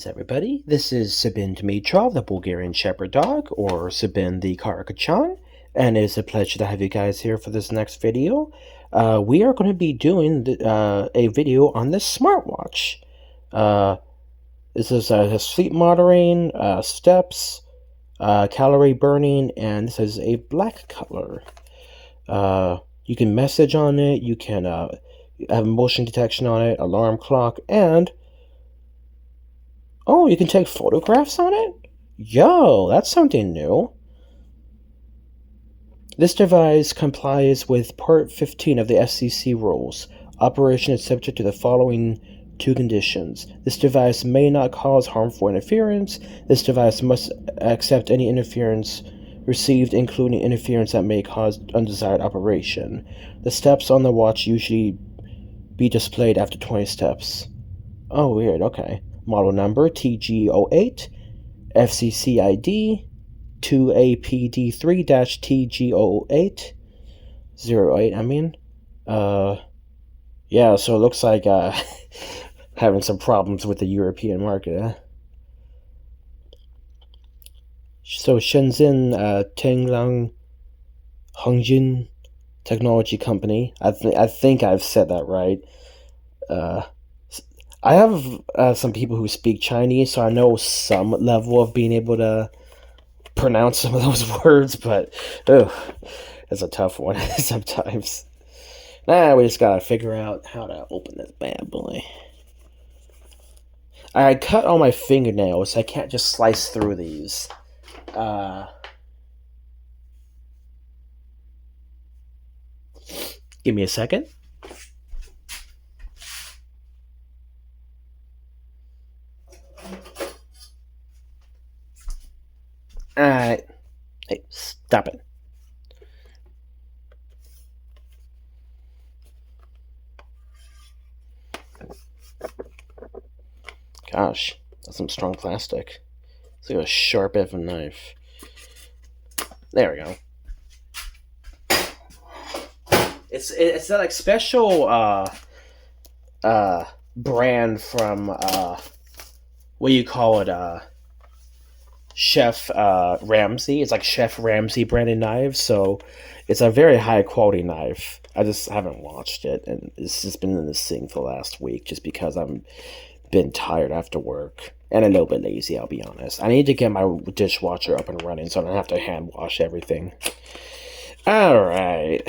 Greetings, everybody. This is Sabin Dimitrov, the Bulgarian Shepherd Dog, or Sabin the Karakachan, and it is a pleasure to have you guys here for this next video. We are going to be doing a video on this smartwatch. This is sleep monitoring, steps, calorie burning, and this is a black color. You can message on it, you can have motion detection on it, alarm clock, and oh, you can take photographs on it? Yo, that's something new. This device complies with Part 15 of the FCC rules. Operation is subject to the following two conditions. This device may not cause harmful interference. This device must accept any interference received, including interference that may cause undesired operation. The steps on the watch usually be displayed after 20 steps. Oh, weird, okay. Model number TG08, FCC ID 2APD3-TG08, 08, I mean. Yeah, so it looks like having some problems with the European market, huh? So Shenzhen Tenglang Hongjin Technology Company. I think I've said that right. I have some people who speak Chinese, so I know some level of being able to pronounce some of those words, but it's a tough one sometimes. We just gotta figure out how to open this bad boy. I cut all my fingernails, so I can't just slice through these. Give me a second. Alright. Hey, stop it. Gosh, that's some strong plastic. It's like a sharp effing knife. There we go. It's that like special brand from what do you call it? Chef Ramsay. It's like Chef Ramsay branded knives, so it's a very high quality knife. I just haven't watched it, and it's just been in the sink for the last week just because I'm been tired after work and a little bit lazy, I'll be honest. I need to get my dishwasher up and running so I don't have to hand wash everything. Alright.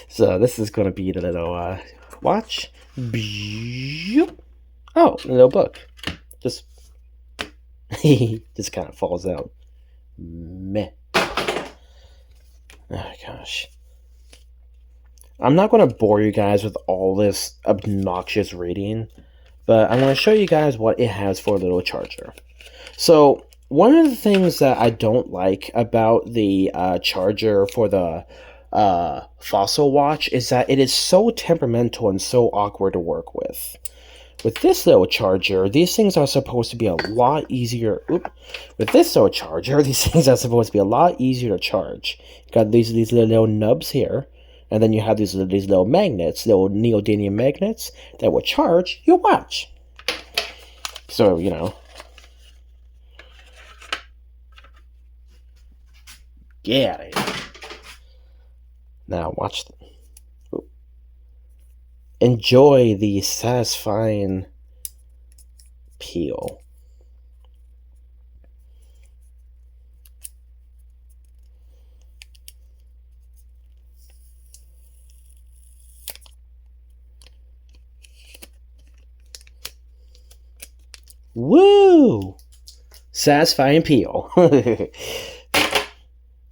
So this is going to be the little watch. Oh, a little book. Just just kind of falls out. Meh. Oh gosh. I'm not going to bore you guys with all this obnoxious reading, but I'm going to show you guys what it has for a little charger. So one of the things that I don't like about the charger for the Fossil watch is that it is so temperamental and so awkward to work with. With this little charger, these things are supposed to be a lot easier. With this little charger, these things are supposed to be a lot easier to charge. You got these little nubs here, and then you have these little magnets, little neodymium magnets that will charge your watch. So, you know. Get out of here. Now, watch them. Enjoy the satisfying peel. Woo! Satisfying peel.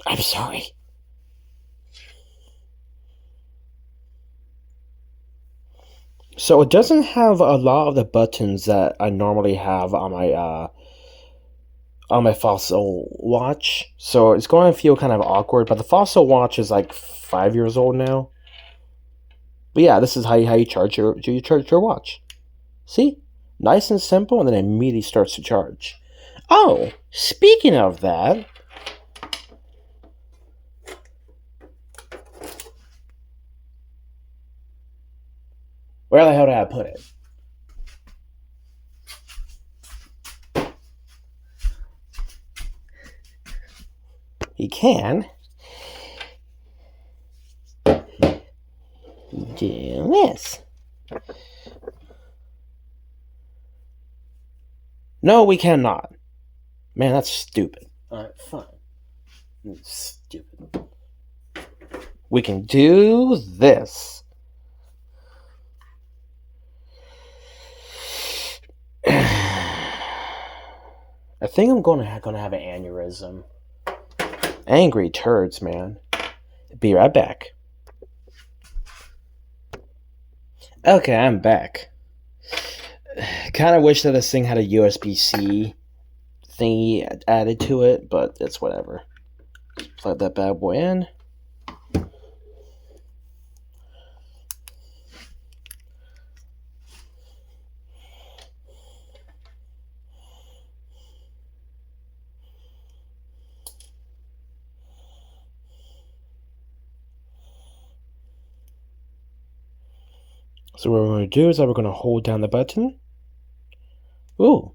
I'm sorry. So it doesn't have a lot of the buttons that I normally have on my Fossil watch. So it's going to feel kind of awkward, but the Fossil watch is like 5 years old now. But yeah, this is how you charge your watch. See? Nice and simple, and then it immediately starts to charge. Oh, speaking of that, where the hell did I put it? we can do this. No, we cannot. Man, that's stupid. Alright, fine. Stupid. We can do this. I think I'm gonna have an aneurysm. Angry turds, man. Be right back. Okay, I'm back. Kind of wish that this thing had a USB-C thingy added to it, but it's whatever. Plug that bad boy in. So what we're going to do is that we're going to hold down the button. Ooh.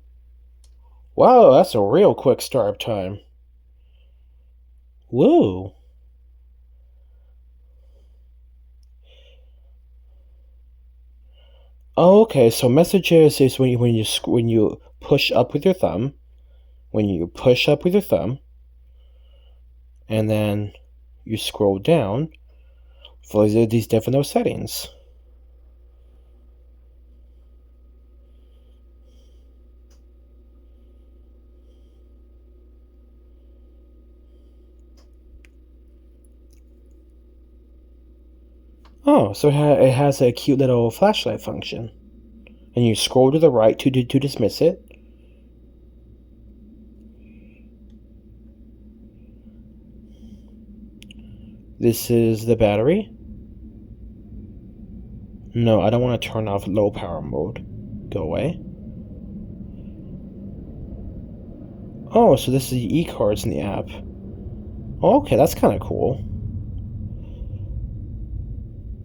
Wow, that's a real quick startup time. Woo. Oh, okay, so messages is when you push up with your thumb. When you push up with your thumb. And then you scroll down for these different settings. Oh, so it has a cute little flashlight function. And you scroll to the right to dismiss it. This is the battery. No, I don't want to turn off low power mode. Go away. Oh, so this is the e-cards in the app. Okay, that's kind of cool.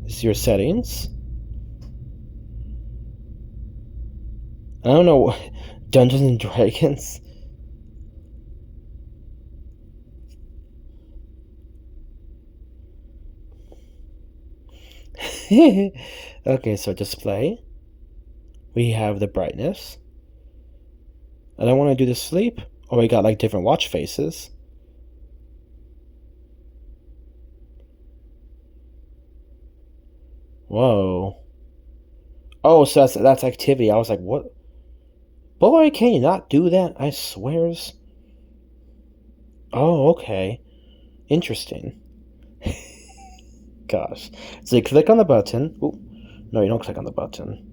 This is your settings. I don't know. Dungeons and Dragons. Okay, so display. We have the brightness. I don't want to do the sleep. Oh, we got like different watch faces. Whoa. Oh, so that's activity. I was like, what? Boy, can you not do that? I swears. Oh, okay. Interesting. Gosh. So you click on the button. Ooh. No, you don't click on the button.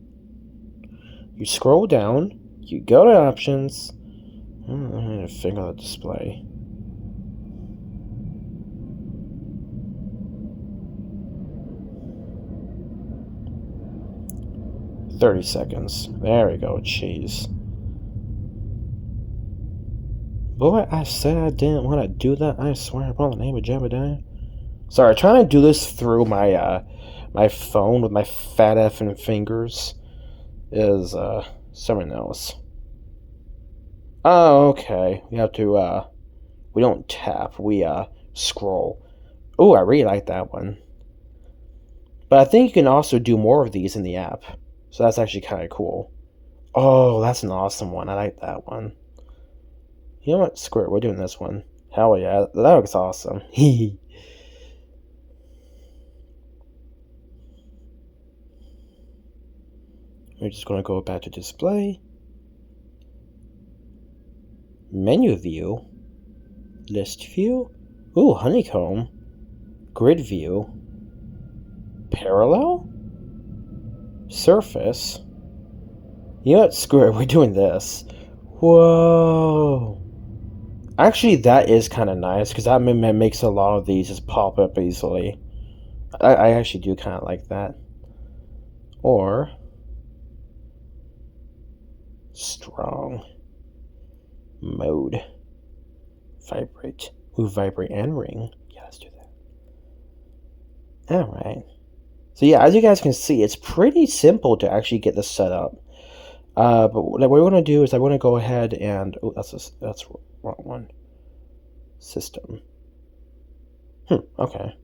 You scroll down. You go to options. I'm going to figure out the display. $30 seconds. There we go. Jeez. Boy, I said I didn't want to do that. I swear upon the name of Jebediah. Sorry, trying to do this through my my phone with my fat effing fingers is something else. Oh, okay. We have to we don't tap, we scroll. Oh, I really like that one. But I think you can also do more of these in the app. So that's actually kind of cool. Oh, that's an awesome one. I like that one. You know what? Screw it. We're doing this one. Hell yeah. That looks awesome. We're just going to go back to display. Menu view. List view. Ooh, honeycomb. Grid view. Parallel. Surface. You know what? Screw it. We're doing this. Whoa. Actually, that is kind of nice because that makes a lot of these just pop up easily. I actually do kind of like that. Or strong mode. Vibrate. Ooh, vibrate and ring. Yeah, let's do that. Alright. So yeah, as you guys can see, it's pretty simple to actually get this set up. But what we're going to do is I want to go ahead and... Oh, that's wrong one. System. Okay.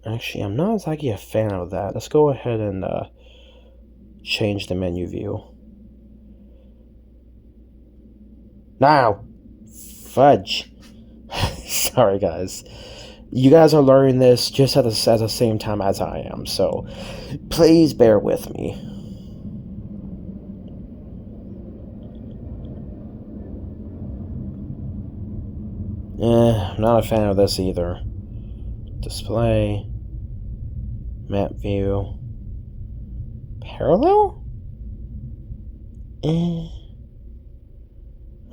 Actually, I'm not exactly a fan of that. Let's go ahead and change the menu view. Now! Fudge! Sorry, guys. You guys are learning this just at the same time as I am, so please bear with me. I'm not a fan of this either. Display. Map view. Parallel? I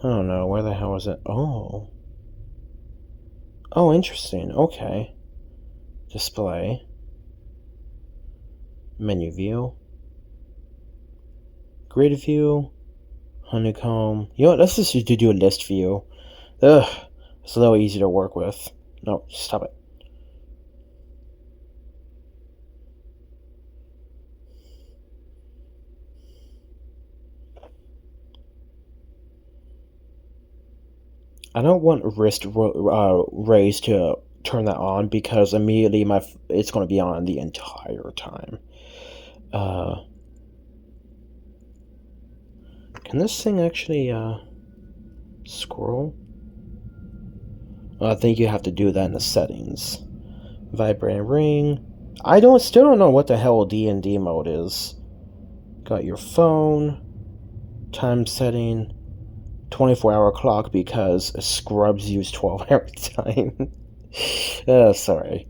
don't know. Where the hell is it? Oh. Oh, interesting. Okay. Display. Menu view. Grid view. Honeycomb. You know what? Let's just do a list view. Ugh. It's a little easier to work with. No, stop it. I don't want wrist raise to turn that on because immediately it's going to be on the entire time. Can this thing actually scroll? Well, I think you have to do that in the settings. Vibrating ring. I still don't know what the hell D&D mode is. Got your phone. Time setting. 24-hour clock because scrubs use 12-hour time. Sorry.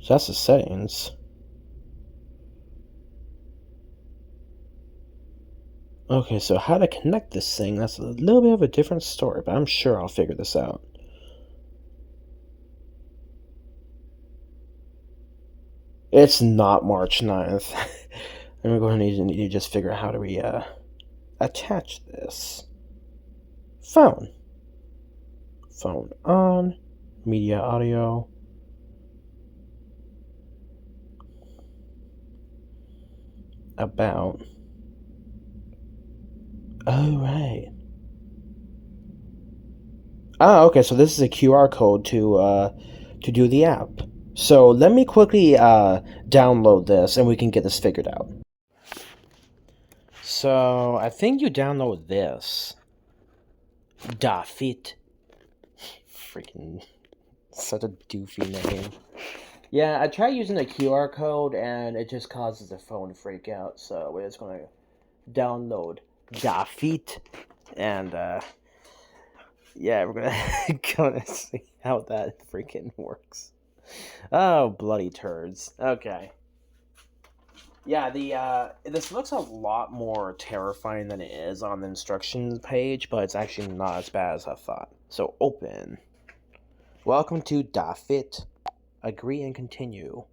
So that's the settings. Okay, so how to connect this thing, that's a little bit of a different story, but I'm sure I'll figure this out. It's not March 9th. I'm going to need to just figure out how do we attach this. Phone. Phone on. Media audio. About. Oh, right. Ah, okay, so this is a QR code to do the app. So let me quickly download this and we can get this figured out. So I think you download this. Dafit. Freaking such a doofy name. Yeah, I tried using the QR code and it just causes the phone to freak out. So we're just gonna download Dafit and yeah, we're gonna see how that freaking works. Oh, bloody turds. Okay. Yeah, this looks a lot more terrifying than it is on the instructions page, but it's actually not as bad as I thought. So open. Welcome to Dafit. Agree and continue.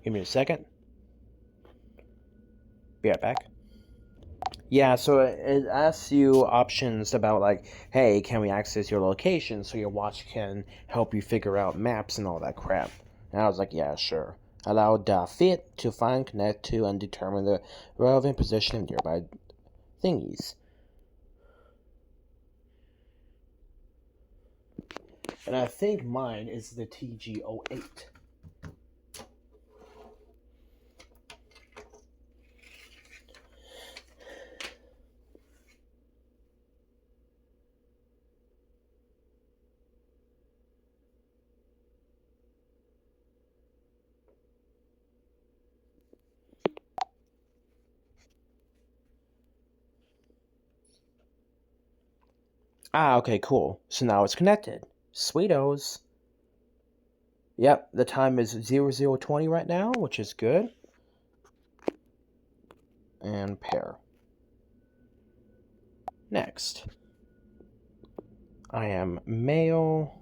Give me a second. Be right back. Yeah, so it asks you options about like, hey, can we access your location so your watch can help you figure out maps and all that crap. And I was like, yeah, sure. Allow Dafit to find, connect to, and determine the relevant position of nearby thingies. And I think mine is the TG08. Ah, okay, cool. So now it's connected. Sweetos. Yep, the time is 0020 right now, which is good. And pair. Next. I am male.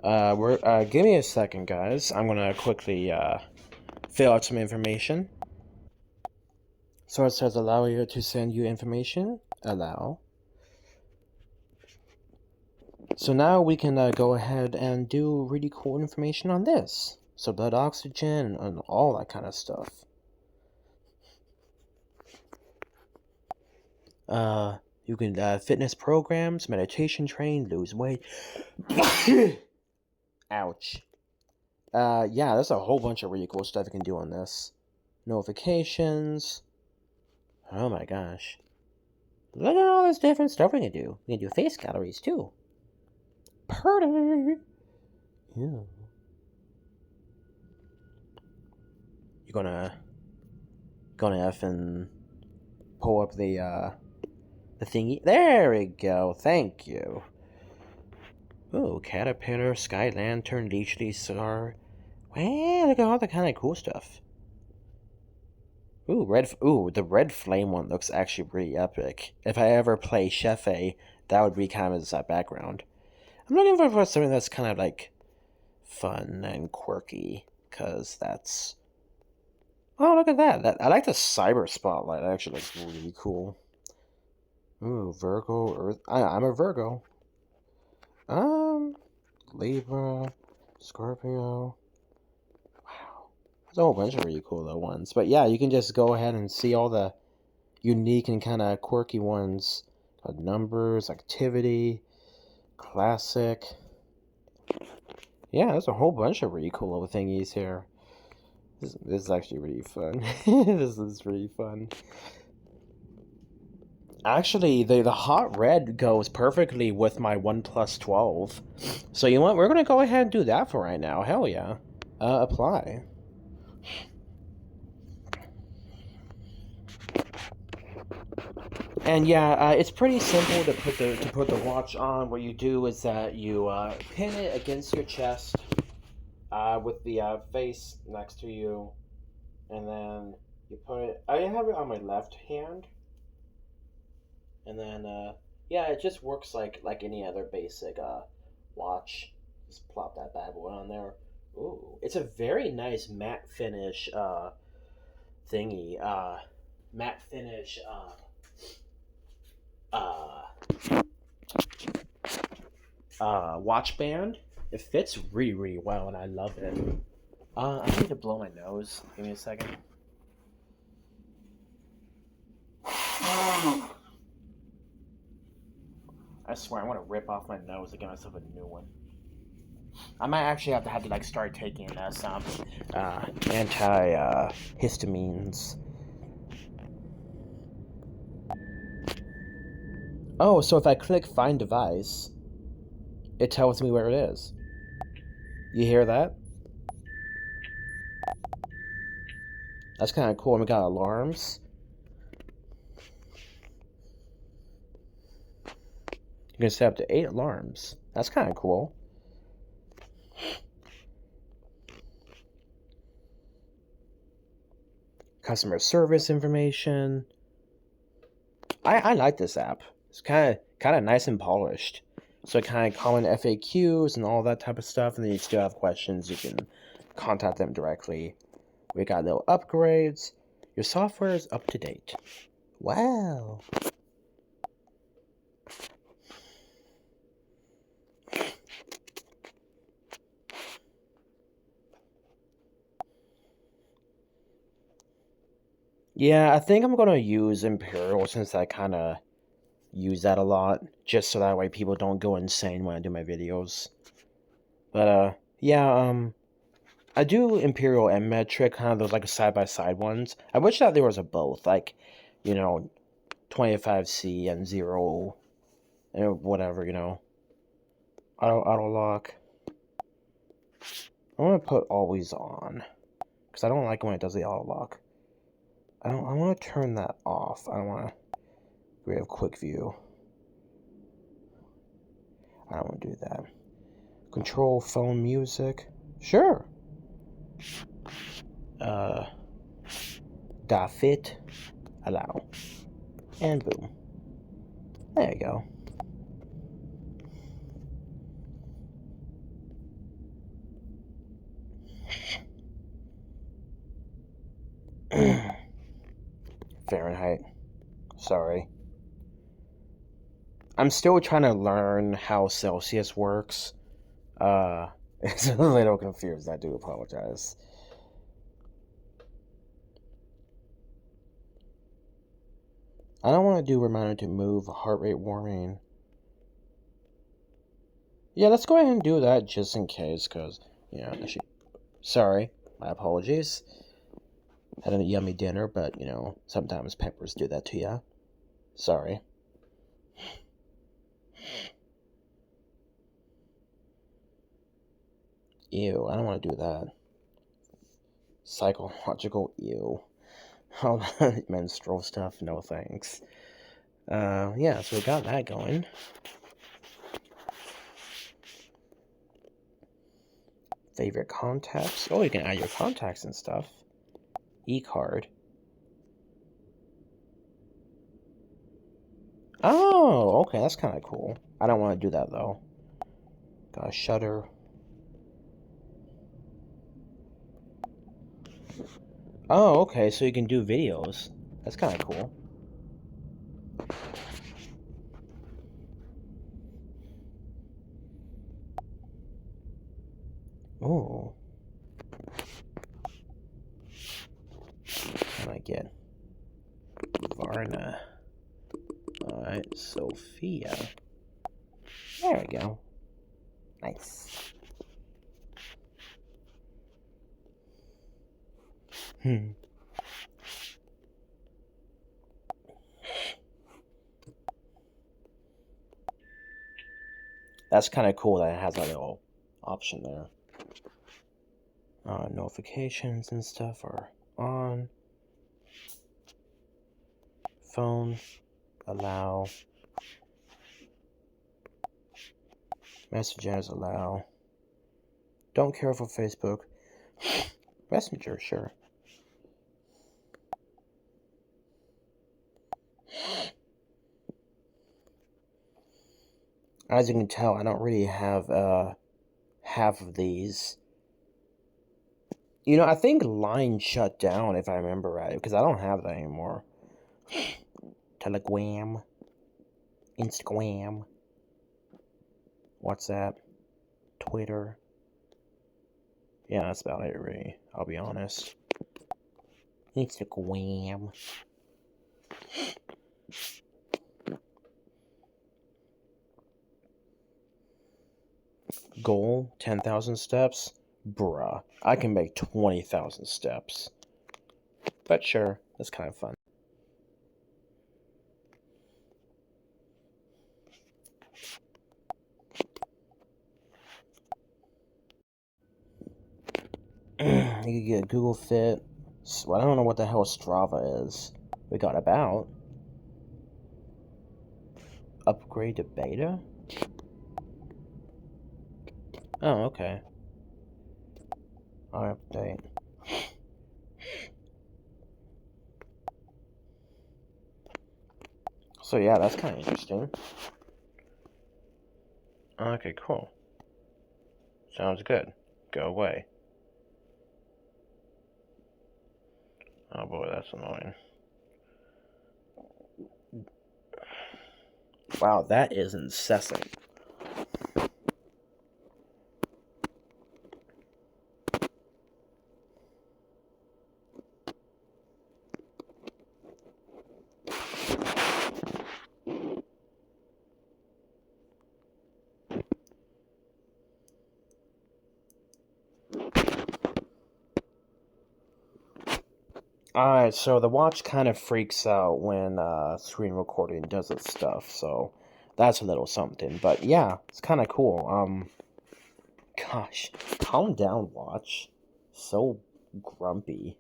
Give me a second, guys. I'm gonna quickly fill out some information. So it says allow you to send you information. Allow. So now we can go ahead and do really cool information on this. So blood oxygen and all that kind of stuff. You can fitness programs, meditation train, lose weight. Ouch. Yeah, there's a whole bunch of really cool stuff you can do on this. Notifications. Oh my gosh. Look at all this different stuff we can do. We can do face galleries too. Pretty. Yeah. You're gonna F and pull up the thingy. There we go. Thank you. Ooh, caterpillar, sky lantern, leisurely star. Wow, look at all the kind of cool stuff. Ooh, the red flame one looks actually pretty epic. If I ever play Chef A, that would be kind of as that background. I'm looking for something that's kind of like fun and quirky, cause that's. Oh, look at that! I like the cyber spotlight. It actually looks really cool. Ooh, Virgo, Earth. I'm a Virgo. Libra, Scorpio. Wow, there's a whole bunch of really cool little ones. But yeah, you can just go ahead and see all the unique and kind of quirky ones. Numbers, activity, classic. Yeah, there's a whole bunch of really cool little thingies here. This is actually really fun. This is really fun. Actually, the hot red goes perfectly with my OnePlus 12. So you know what? We're going to go ahead and do that for right now. Hell yeah. Apply. And yeah, it's pretty simple to put the watch on. What you do is that you pin it against your chest with the face next to you, and then you put it. I have it on my left hand, and then yeah, it just works like any other basic watch. Just plop that bad boy on there. Ooh, it's a very nice matte finish thingy. Matte finish. Uh, Watch band. It fits really, really well, and I love it. I need to blow my nose. Give me a second. I swear, I want to rip off my nose to get myself a new one. I might actually have to like start taking some anti-histamines. Oh, so if I click Find Device, it tells me where it is. You hear that? That's kind of cool. And we got alarms. You can set up to 8 alarms. That's kind of cool. Customer service information. I like this app. It's kind of nice and polished. So kind of common FAQs and all that type of stuff, and then you still have questions. You can contact them directly. We got little upgrades. Your software is up to date. Wow. Yeah, I think I'm gonna use Imperial since I kind of use that a lot, just so that way people don't go insane when I do my videos. But yeah, I do Imperial and Metric, kind of those like side-by-side ones. I wish that there was a both, like, 25C and 0, and whatever, Auto lock. I want to put always on, because I don't like when it does the auto lock. I want to turn that off. I don't want to we have quick view. I don't want to do that. Control phone music. Sure. Fit. Allow. And boom. There you go. Fahrenheit. Sorry. I'm still trying to learn how Celsius works. It's a little confused. I do apologize. I don't want to do reminder to move, heart rate warming. Yeah, let's go ahead and do that just in case, because, sorry, my apologies. Had a yummy dinner, but, sometimes peppers do that to you. Sorry. Ew, I don't want to do that. Psychological ew. All that menstrual stuff, no thanks. Yeah, so we got that going. Favorite contacts. Oh, you can add your contacts and stuff. E-card. Oh, okay, that's kind of cool. I don't want to do that, though. Got a shutter. Oh, okay, so you can do videos. That's kind of cool. Oh. What can I get? Varna. Alright, Sophia. There we go. Nice. That's kind of cool that it has a little option there. Notifications and stuff are on. Phone. Allow. Messages allow. Don't care for Facebook. Messenger, sure. As you can tell, I don't really have half of these. I think Line shut down, if I remember right, because I don't have that anymore. Telegram. Instagram. WhatsApp. Twitter. Yeah, that's about it, really. I'll be honest. Instagram. Goal, 10,000 steps? Bruh, I can make 20,000 steps. But sure, that's kind of fun. You could get Google Fit. I don't know what the hell Strava is. We got About. Upgrade to beta? Oh, okay. I'll update. So yeah, that's kind of interesting. Okay, cool. Sounds good. Go away. Oh boy, that's annoying. Wow, that is incessant. Alright, so the watch kind of freaks out when screen recording does its stuff, so that's a little something. But yeah, it's kind of cool. Gosh, calm down, watch. So grumpy.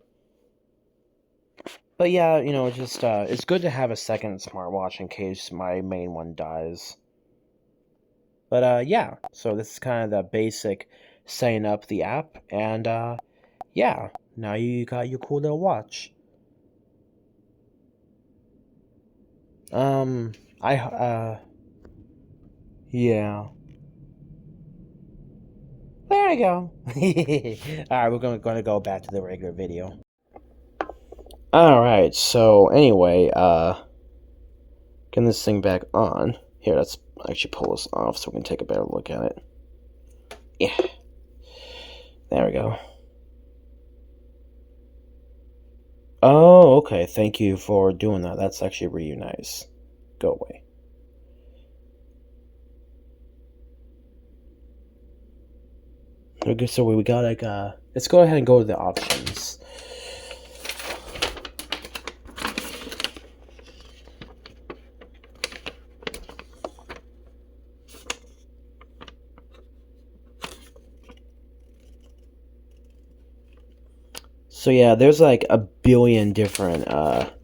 But yeah, just it's good to have a second smartwatch in case my main one dies. But yeah, so this is kind of the basic setting up the app, and yeah, now you got your cool little watch. Yeah. There we go. Alright, we're gonna go back to the regular video. Alright, so anyway, getting this thing back on. Here, let's actually pull this off so we can take a better look at it. Yeah. There we go. Oh, okay. Thank you for doing that. That's actually really nice. Go away. Okay, so we got like let's go ahead and go to the options. So yeah, there's like a billion different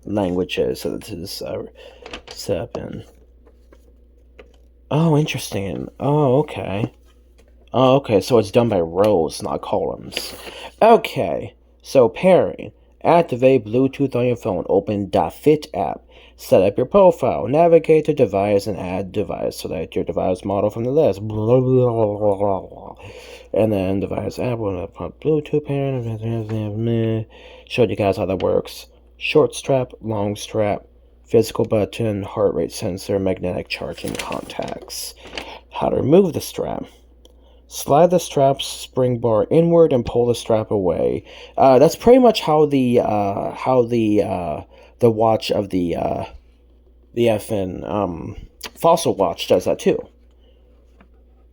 languages that this is set up in. Oh, interesting. Oh, okay. Oh, okay. So it's done by rows, not columns. Okay. So pairing. Activate Bluetooth on your phone. Open .fit app. Set up your profile. Navigate to device and add device. Select your device model from the list. Blah, blah, blah, blah, blah. And then device app will put Bluetooth pairing. Showed you guys how that works. Short strap, long strap, physical button, heart rate sensor, magnetic charging contacts. How to remove the strap. Slide the strap's spring bar inward and pull the strap away. That's pretty much how the watch of the FN Fossil watch does that too.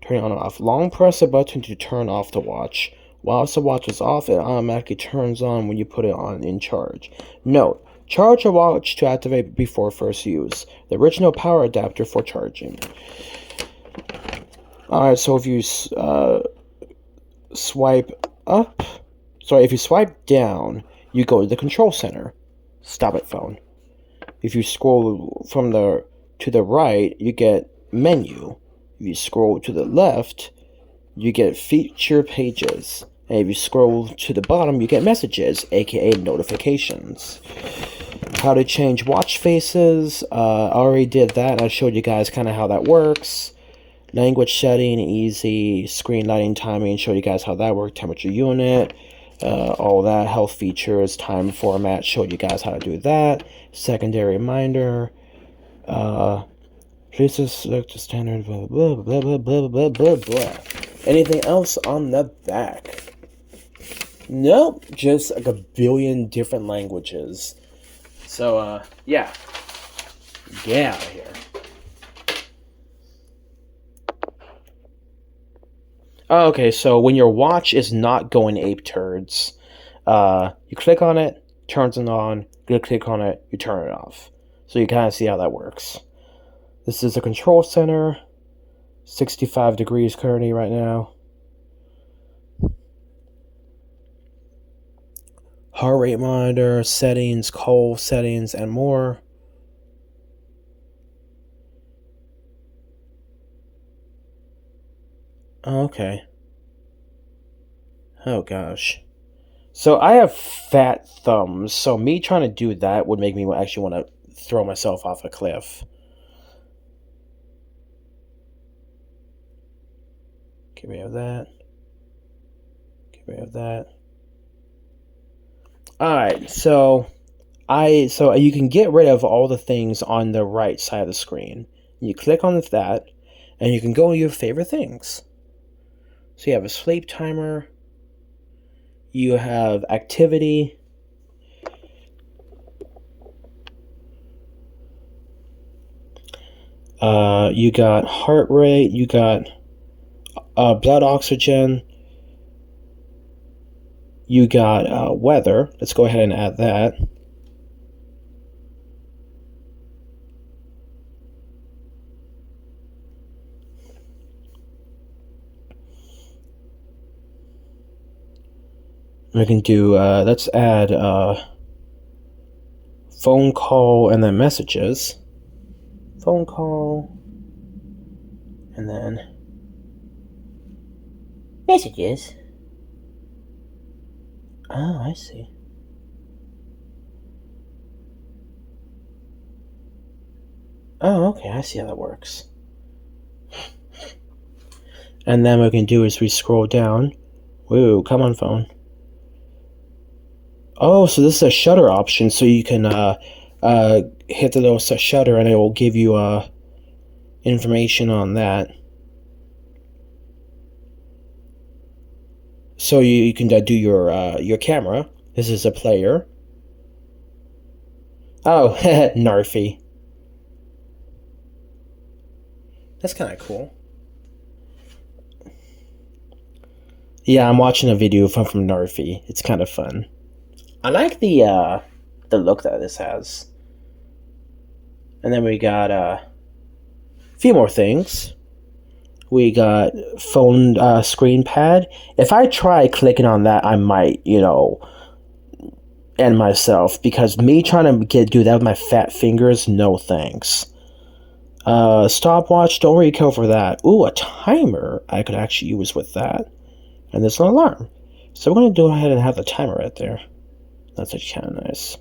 Turn it on and off. Long press a button to turn off the watch. Whilst the watch is off, it automatically turns on when you put it on in charge. Note: charge your watch to activate before first use. The original power adapter for charging. Alright, so if you swipe up, if you swipe down, you go to the control center. Stop it, phone. If you scroll to the right, you get menu. If you scroll to the left, you get feature pages. And if you scroll to the bottom, you get messages, aka notifications. How to change watch faces. I already did that. I showed you guys kind of how that works. Language setting, easy. Screen lighting, timing, showed you guys how that works. Temperature unit, all that. Health features, time format, showed you guys how to do that. Secondary reminder. Please select the standard, blah, blah, blah, blah, blah, blah, blah, blah. Anything else on the back? Nope, just like a billion different languages. So, yeah. Get out of here. Okay, so when your watch is not going ape turds, you click on it, turns it on, you click on it, you turn it off. So you kind of see how that works. This is the control center, 65 degrees currently right now. Heart rate monitor, settings, cold settings, and more. Okay. Oh gosh. So I have fat thumbs, so me trying to do that would make me actually want to throw myself off a cliff. Okay, we have that. Okay, we have that. Alright, so you can get rid of all the things on the right side of the screen. You click on that, and you can go to your favorite things. So you have a sleep timer, you have activity, you got heart rate, you got blood oxygen, you got weather. Let's go ahead and add that. We can do, let's add phone call and then messages. Phone call and then messages. Oh, I see. Oh, okay, I see how that works. And then what we can do is we scroll down. Woo, come on, phone. Oh, so this is a shutter option, so you can hit the little shutter and it will give you information on that. So you can do your camera. This is a player. Oh, Narfy. That's kind of cool. Yeah, I'm watching a video from Narfy. It's kind of fun. I like the look that this has. And then we got a few more things. We got phone screen pad. If I try clicking on that, I might, end myself because me trying to do that with my fat fingers, no thanks. Stopwatch, don't really care for that. Ooh, a timer I could actually use with that. And there's an alarm. So we're going to go ahead and have the timer right there. That's actually kind of nice.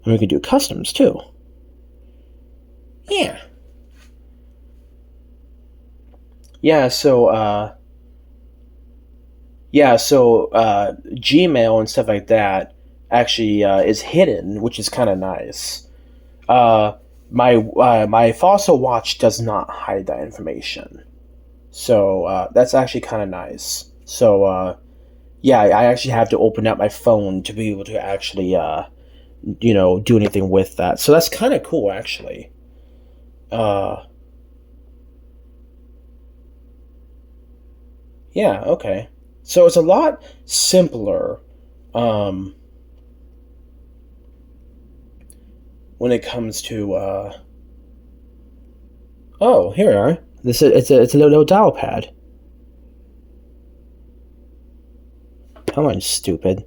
And we can do customs too. Yeah. Yeah, so Gmail and stuff like that actually is hidden, which is kind of nice. My fossil watch does not hide that information, so that's actually kind of nice. So yeah, I actually have to open up my phone to be able to actually do anything with that. So that's kind of cool, actually. Uh, yeah, okay. So it's a lot simpler um, when it comes to. Oh, here we are. This is it's a little dial pad. Come on, stupid.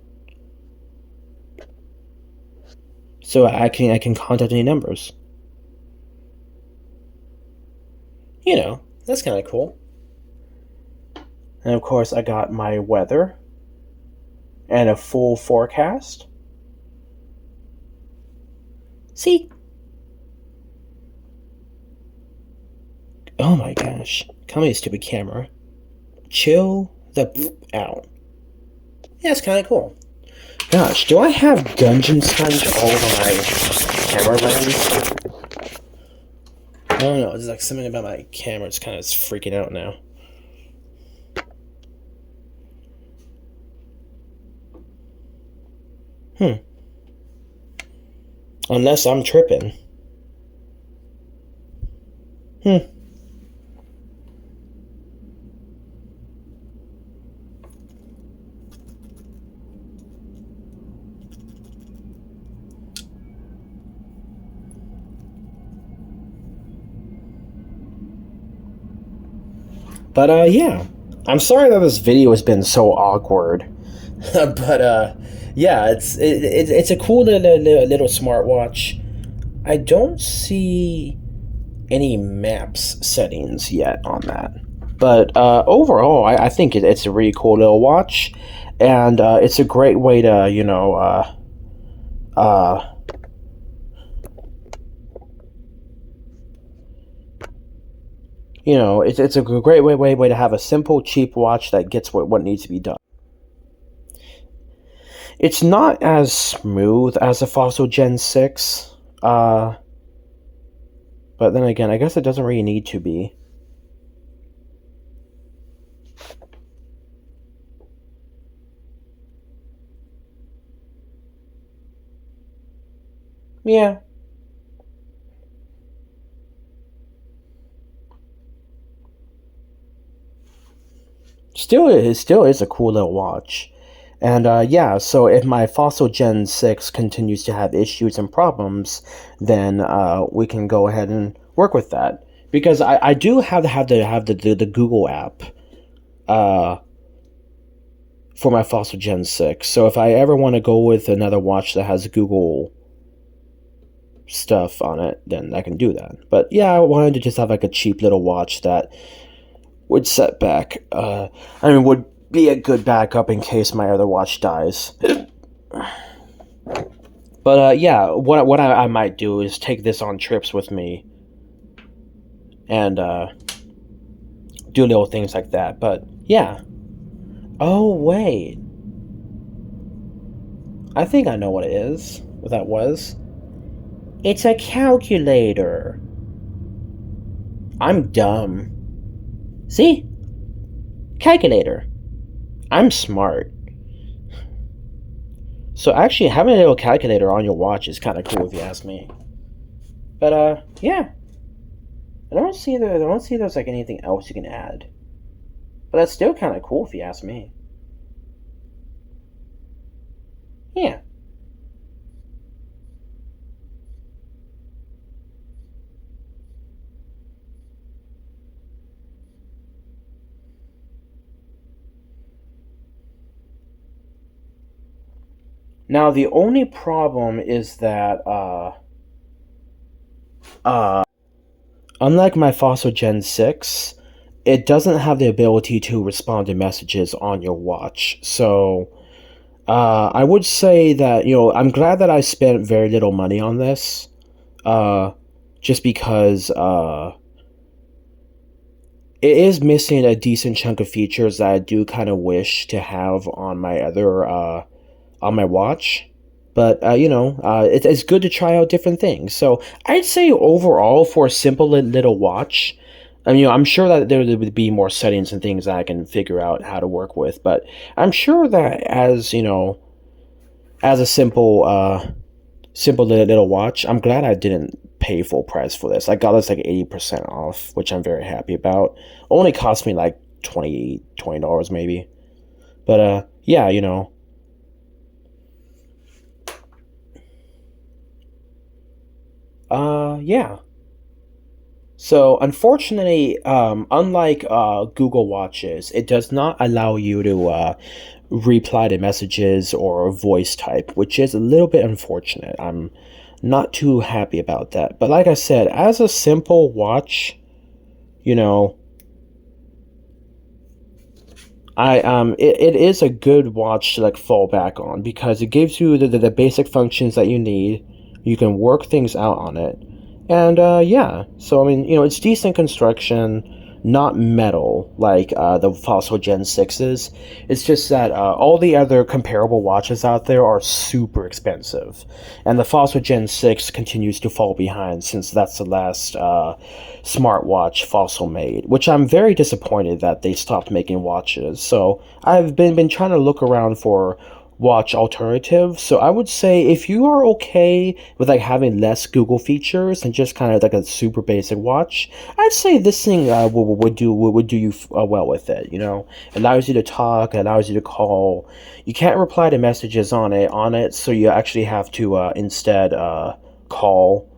So I can contact any numbers. That's kind of cool. And of course, I got my weather and a full forecast. See? Oh my gosh. Come on, you stupid camera. Chill the out. Yeah, it's kind of cool. Gosh, do I have Dungeon Sponge all over my camera lens? I don't know. It's like something about my camera. It's kind of freaking out now. Unless I'm tripping. But yeah. I'm sorry that this video has been so awkward. But yeah, it's a cool little smartwatch. I don't see any maps settings yet on that. But overall, I think it's a really cool little watch, and it's a great way to, uh, it's a great way to have a simple, cheap watch that gets what needs to be done. It's not as smooth as a Fossil Gen 6, but then again, I guess it doesn't really need to be. Yeah. Still is a cool little watch. And yeah, so if my Fossil Gen 6 continues to have issues and problems, then we can go ahead and work with that. Because I do have the Google app for my Fossil Gen 6. So if I ever want to go with another watch that has Google stuff on it, then I can do that. But yeah, I wanted to just have like a cheap little watch that would set back. Would be a good backup in case my other watch dies. But yeah, what I might do is take this on trips with me and do little things like that. But yeah. Oh wait, I think I know what it is. What that was. It's a calculator. I'm dumb. See? Calculator. I'm smart. So actually, having a little calculator on your watch is kind of cool if you ask me. But yeah, I don't see there's like anything else you can add. But that's still kind of cool if you ask me. Yeah. Now the only problem is that uh unlike my Fossil Gen 6, it doesn't have the ability to respond to messages on your watch. So I would say that I'm glad that I spent very little money on this. Uh, just because it is missing a decent chunk of features that I do kind of wish to have on my other on my watch. But it's good to try out different things. So I'd say overall, for a simple little watch, I mean, I'm sure that there would be more settings and things that I can figure out how to work with. But I'm sure that as a simple little watch, I'm glad I didn't pay full price for this. I got this like 80% off, which I'm very happy about. Only cost me like $20 maybe. But yeah, yeah. So unfortunately, unlike Google Watches, it does not allow you to reply to messages or voice type, which is a little bit unfortunate. I'm not too happy about that. But like I said, as a simple watch, you know, it is a good watch to like fall back on because it gives you the basic functions that you need. You can work things out on it, and yeah. So I mean, it's decent construction, not metal like the Fossil Gen 6s. It's just that all the other comparable watches out there are super expensive, and the Fossil Gen 6 continues to fall behind since that's the last smartwatch Fossil made, which I'm very disappointed that they stopped making watches. So I've been trying to look around for watch alternatives. So I would say if you are okay with like having less Google features and just kind of like a super basic watch, I'd say this thing would do you well with it. It allows you to talk, it allows you to call. You can't reply to messages on it, so you actually have to instead call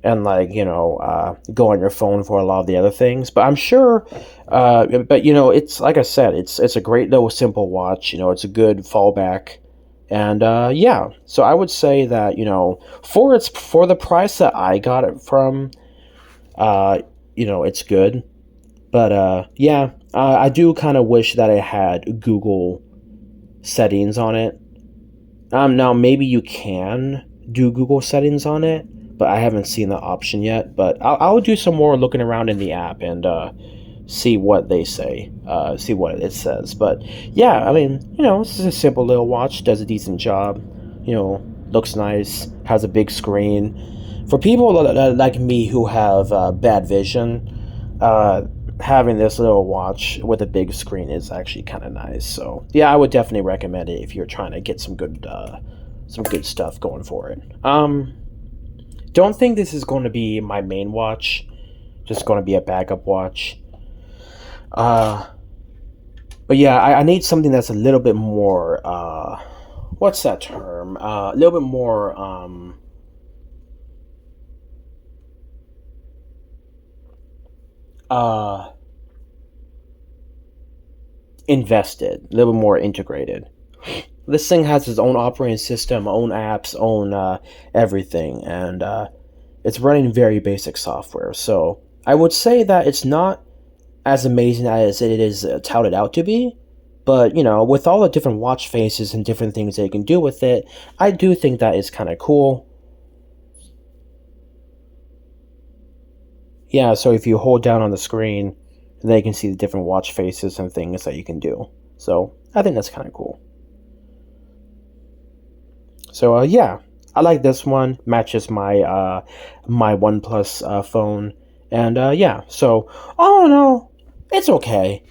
and like go on your phone for a lot of the other things. But I'm sure but it's like I said, it's a great little simple watch. It's a good fallback. And yeah, so I would say that for the price that I got it from, it's good. But yeah, I do kind of wish that I had Google settings on it. Now maybe you can do Google settings on it, but I haven't seen the option yet. But I'll do some more looking around in the app and see what they say, see what it says. But yeah, I mean, this is a simple little watch, does a decent job. Looks nice, has a big screen. For people like me who have bad vision, having this little watch with a big screen is actually kind of nice. So yeah, I would definitely recommend it if you're trying to get some good stuff going for it. Don't think this is going to be my main watch. Just going to be a backup watch. Uh, but yeah, I need something that's a little bit more. What's that term? A little bit more. Uh, Invested, a little bit more integrated. This thing has its own operating system, own apps, own everything, and it's running very basic software. So I would say that it's not as amazing as it is touted out to be. But with all the different watch faces and different things that you can do with it, I do think that is kind of cool. Yeah, so if you hold down on the screen, then you can see the different watch faces and things that you can do. So I think that's kind of cool. So yeah, I like this one. Matches my OnePlus phone, and yeah. So all in all, it's okay.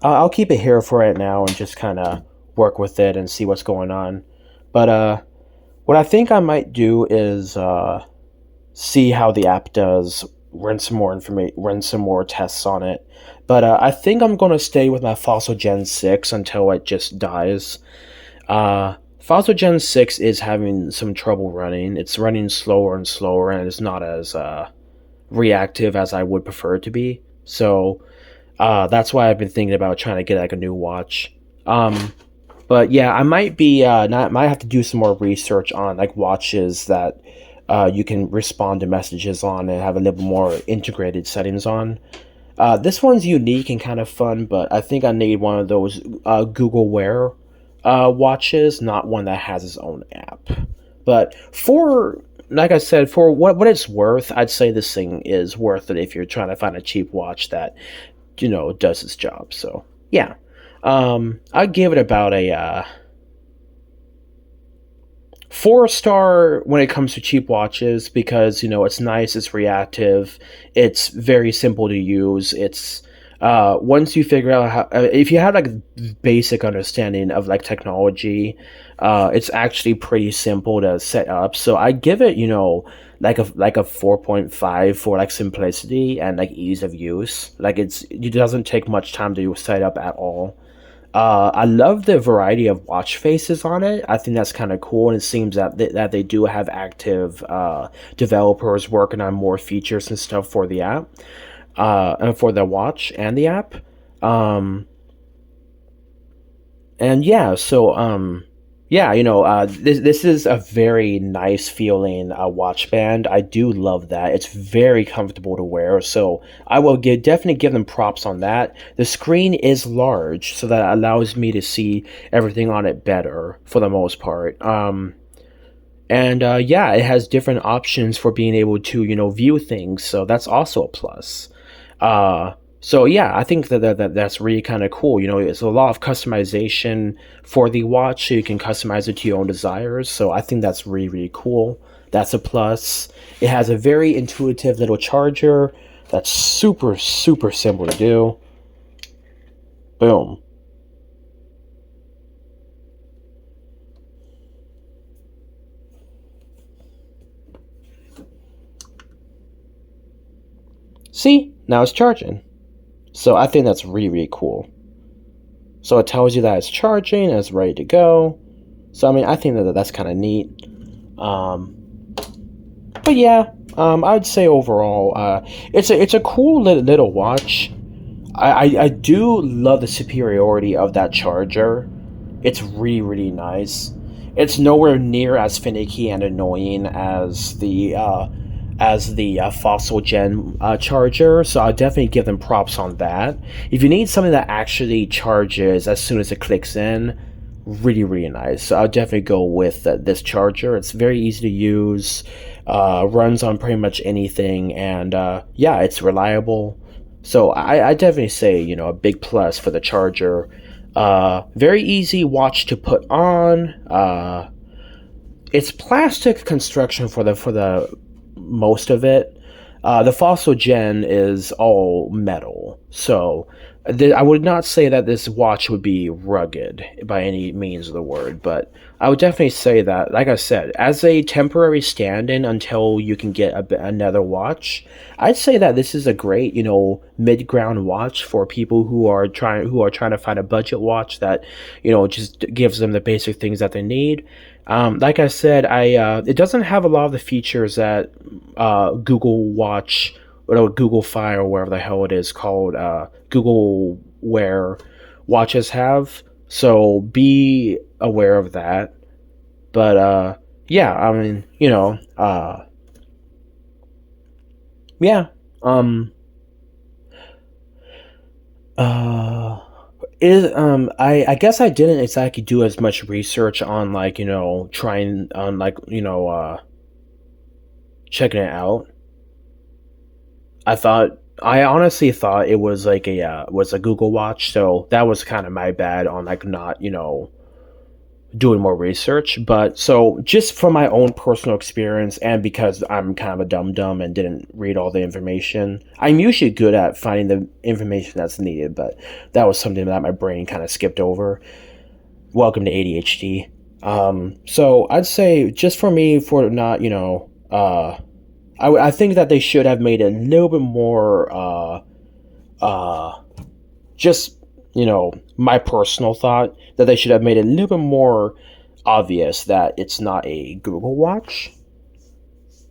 I'll keep it here for right now and just kind of work with it and see what's going on. But what I think I might do is see how the app does, run some more information, run some more tests on it. But I think I'm gonna stay with my Fossil Gen 6 until it just dies. Fossil Gen 6 is having some trouble running. It's running slower and slower, and it's not as reactive as I would prefer it to be. So that's why I've been thinking about trying to get like a new watch. But yeah, I might be not might have to do some more research on like watches that you can respond to messages on and have a little more integrated settings on. This one's unique and kind of fun, but I think I need one of those Google Wear watches, not one that has its own app. But for like I said, for what it's worth, I'd say this thing is worth it if you're trying to find a cheap watch that does its job. So yeah, I'd give it about a 4 star when it comes to cheap watches because it's nice, it's reactive, it's very simple to use. It's once you figure out how, if you have like a basic understanding of like technology, it's actually pretty simple to set up. So I give it like a 4.5 for like simplicity and like ease of use. Like it doesn't take much time to set up at all. I love the variety of watch faces on it. I think that's kind of cool, and it seems that they do have active developers working on more features and stuff for the app, and for the watch and the app. Um, and yeah, so yeah, this is a very nice feeling watch band. I do love that. It's very comfortable to wear, so I will definitely give them props on that. The screen is large, so that allows me to see everything on it better for the most part. And yeah, it has different options for being able to view things, so that's also a plus. So yeah, I think that's really kind of cool. It's a lot of customization for the watch, so you can customize it to your own desires. So I think that's really really cool. That's a plus. It has a very intuitive little charger that's super super simple to do. Boom. See, now it's charging. So I think that's really really cool. So it tells you that it's charging and it's ready to go. So I mean, I think that's kind of neat. Um, but yeah, I'd say overall, it's a cool little watch. I do love the superiority of that charger. It's really really nice. It's nowhere near as finicky and annoying as the Fossil Gen charger, so I'll definitely give them props on that. If you need something that actually charges as soon as it clicks in, really really nice. So I'll definitely go with this charger. It's very easy to use, runs on pretty much anything, and yeah, it's reliable. So I definitely say a big plus for the charger. Very easy watch to put on. It's plastic construction for the most of it. The Fossil Gen is all metal, so I would not say that this watch would be rugged by any means of the word, but I would definitely say that, like I said, as a temporary stand-in until you can get another watch, I'd say that this is a great, mid-ground watch for people who are trying to find a budget watch that, just gives them the basic things that they need. Like I said, it doesn't have a lot of the features that Google Watch or Google Fi or whatever the hell it is called, Google Wear watches have. So be aware of that. But yeah, I mean, yeah. Um, uh, I guess I didn't exactly do as much research on like trying on like checking it out. I honestly thought it was like a Google Watch, so that was kind of my bad on like not doing more research. But so just from my own personal experience, and because I'm kind of a dum dum and didn't read all the information, I'm usually good at finding the information that's needed. But that was something that my brain kind of skipped over. welcome to ADHD. So I'd say just for me, for not, I think that they should have made it a little bit more, uh, just, my personal thought, that they should have made it a little bit more obvious that it's not a Google Watch,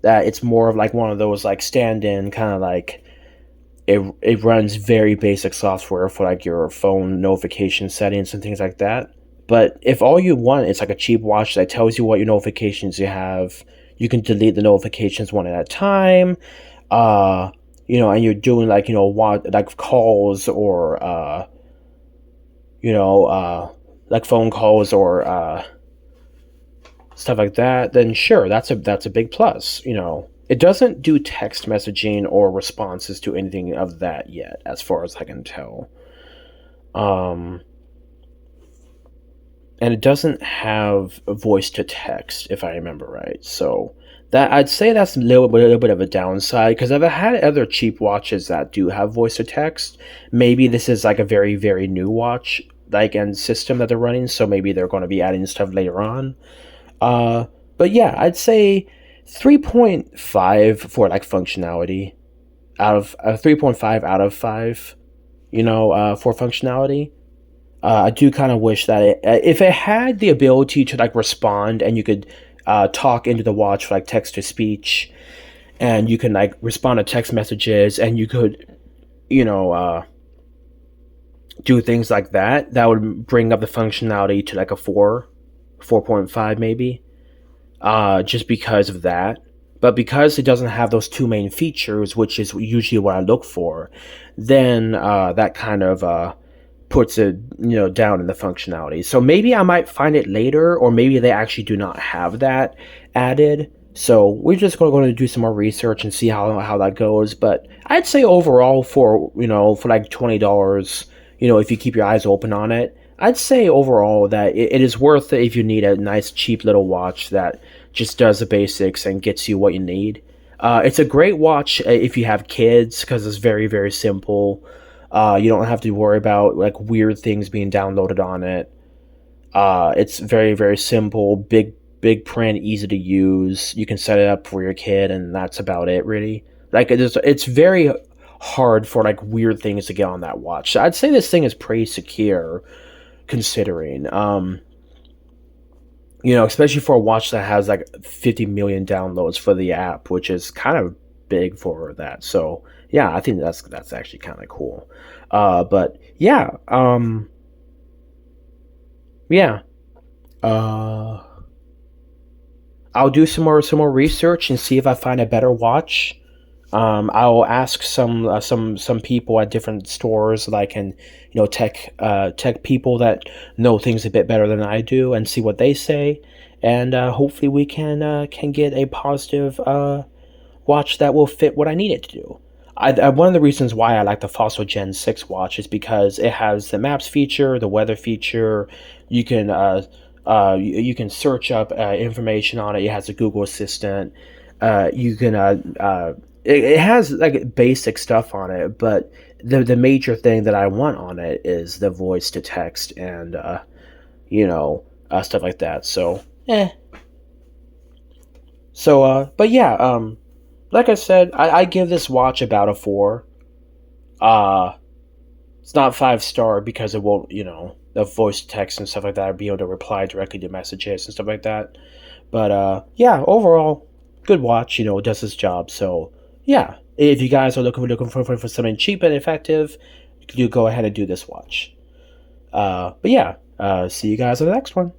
that it's more of like one of those like stand-in kind of like it runs very basic software for like your phone notification settings and things like that. But if all you want is like a cheap watch that tells you what your notifications you have, you can delete the notifications one at a time. Uh, and you're doing like what like calls or you know like phone calls or stuff like that, then sure, that's a big plus. It doesn't do text messaging or responses to anything of that yet, as far as I can tell. Um, and it doesn't have a voice to text, if I remember right. So that I'd say that's a little bit of a downside because I've had other cheap watches that do have voice to text. Maybe this is like a very very new watch like and system that they're running, so maybe they're going to be adding stuff later on. Uh, but yeah, I'd say 3.5 for like functionality out of 3.5 out of 5. For functionality. I do kind of wish that if it had the ability to like respond and you could talk into the watch for like text to speech, and you can like respond to text messages, and you could you know do things like that. That would bring up the functionality to like a 4.5 maybe. Just because of that. But because it doesn't have those two main features, which is usually what I look for, then that kind of puts it down in the functionality. So maybe I might find it later, or maybe they actually do not have that added. So we're just going to do some more research and see how that goes. But I'd say overall, for like $20, if you keep your eyes open on it, I'd say overall that it is worth it if you need a nice cheap little watch that just does the basics and gets you what you need. It's a great watch if you have kids because it's very very simple. You don't have to worry about like weird things being downloaded on it. It's very very simple, big print, easy to use. You can set it up for your kid, and that's about it really. Like it's very hard for like weird things to get on that watch. So I'd say this thing is pretty secure considering. Especially for a watch that has like 50 million downloads for the app, which is kind of big for that. So yeah, I think that's actually kind of cool. But yeah, yeah. Uh, I'll do some more research and see if I find a better watch. I'll ask some people at different stores, like and tech people that know things a bit better than I do, and see what they say, and hopefully we can get a positive watch that will fit what I need it to do. One of the reasons why I like the Fossil Gen 6 watch is because it has the maps feature, the weather feature. You can you can search up information on it. It has a Google Assistant. You can it has like basic stuff on it, but the major thing that I want on it is the voice to text and stuff like that. So but yeah, like I said, I give this watch about a 4. Uh, it's not 5-star because it won't, the voice text and stuff like that. I'd be able to reply directly to messages and stuff like that. But yeah, overall, good watch. It does its job. So yeah, if you guys are looking for something cheap and effective, you go ahead and do this watch. But yeah, see you guys on the next one.